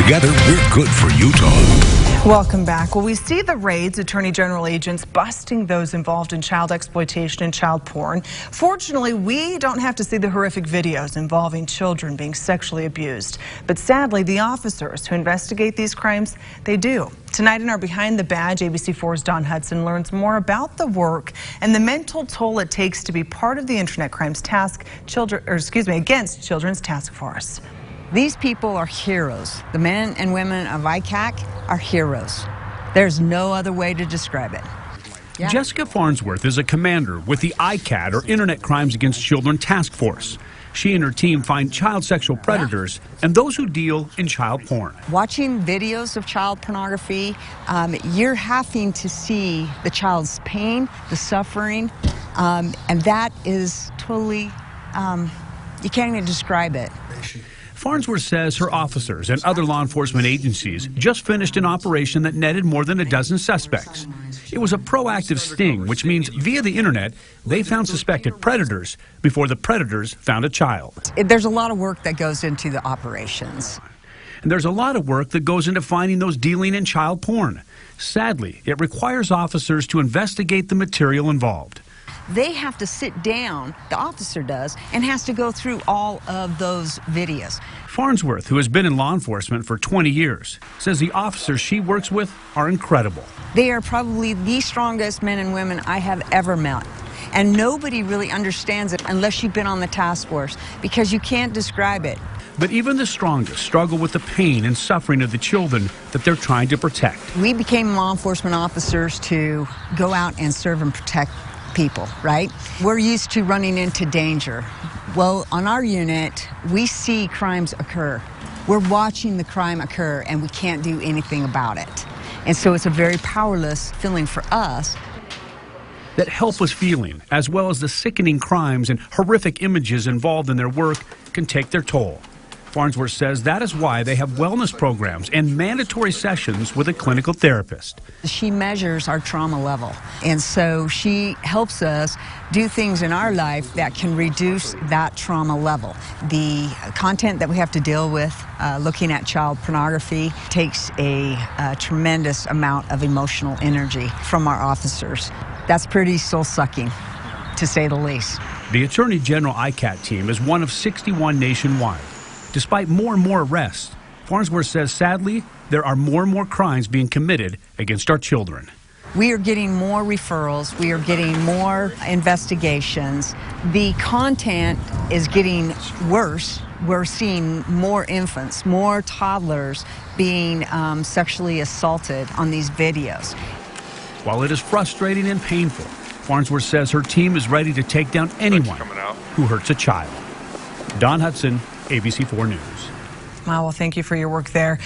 Together, we're good for Utah. Welcome back. Well, we see the raids, Attorney General agents busting those involved in child exploitation and child porn. Fortunately, we don't have to see the horrific videos involving children being sexually abused. But sadly, the officers who investigate these crimes, they do. Tonight in our Behind the Badge, ABC4's Dawn Hudson learns more about the work and the mental toll it takes to be part of the Internet Crimes Against Children's Task Force. These people are heroes. The men and women of ICAC are heroes. There's no other way to describe it. Yeah. Jessica Farnsworth is a commander with the ICAT, or Internet Crimes Against Children Task Force. She and her team find child sexual predators and those who deal in child porn. Watching videos of child pornography, you're having to see the child's pain, the suffering, and that is totally, you can't even describe it. Farnsworth says her officers and other law enforcement agencies just finished an operation that netted more than a dozen suspects. It was a proactive sting, which means via the internet, they found suspected predators before the predators found a child. There's a lot of work that goes into the operations. And there's a lot of work that goes into finding those dealing in child porn. Sadly, it requires officers to investigate the material involved. They have to sit down, the officer does, and has to go through all of those videos. Farnsworth, who has been in law enforcement for 20 years, says the officers she works with are incredible. They are probably the strongest men and women I have ever met. And nobody really understands it unless you've been on the task force, because you can't describe it. But even the strongest struggle with the pain and suffering of the children that they're trying to protect. We became law enforcement officers to go out and serve and protect people, right? We're used to running into danger. Well, on our unit, we see crimes occur. We're watching the crime occur, and we can't do anything about it. And so it's a very powerless feeling for us. That helpless feeling, as well as the sickening crimes and horrific images involved in their work, can take their toll. Farnsworth says that is why they have wellness programs and mandatory sessions with a clinical therapist. She measures our trauma level, and so she helps us do things in our life that can reduce that trauma level. The content that we have to deal with, looking at child pornography, takes a tremendous amount of emotional energy from our officers. That's pretty soul-sucking, to say the least. The Attorney General ICAT team is one of 61 nationwide. Despite more and more arrests, Farnsworth says, sadly, there are more and more crimes being committed against our children. We are getting more referrals. We are getting more investigations. The content is getting worse. We're seeing more infants, more toddlers being sexually assaulted on these videos. While it is frustrating and painful, Farnsworth says her team is ready to take down anyone who hurts a child. Dawn Hudson, ABC4 News. Well, thank you for your work there.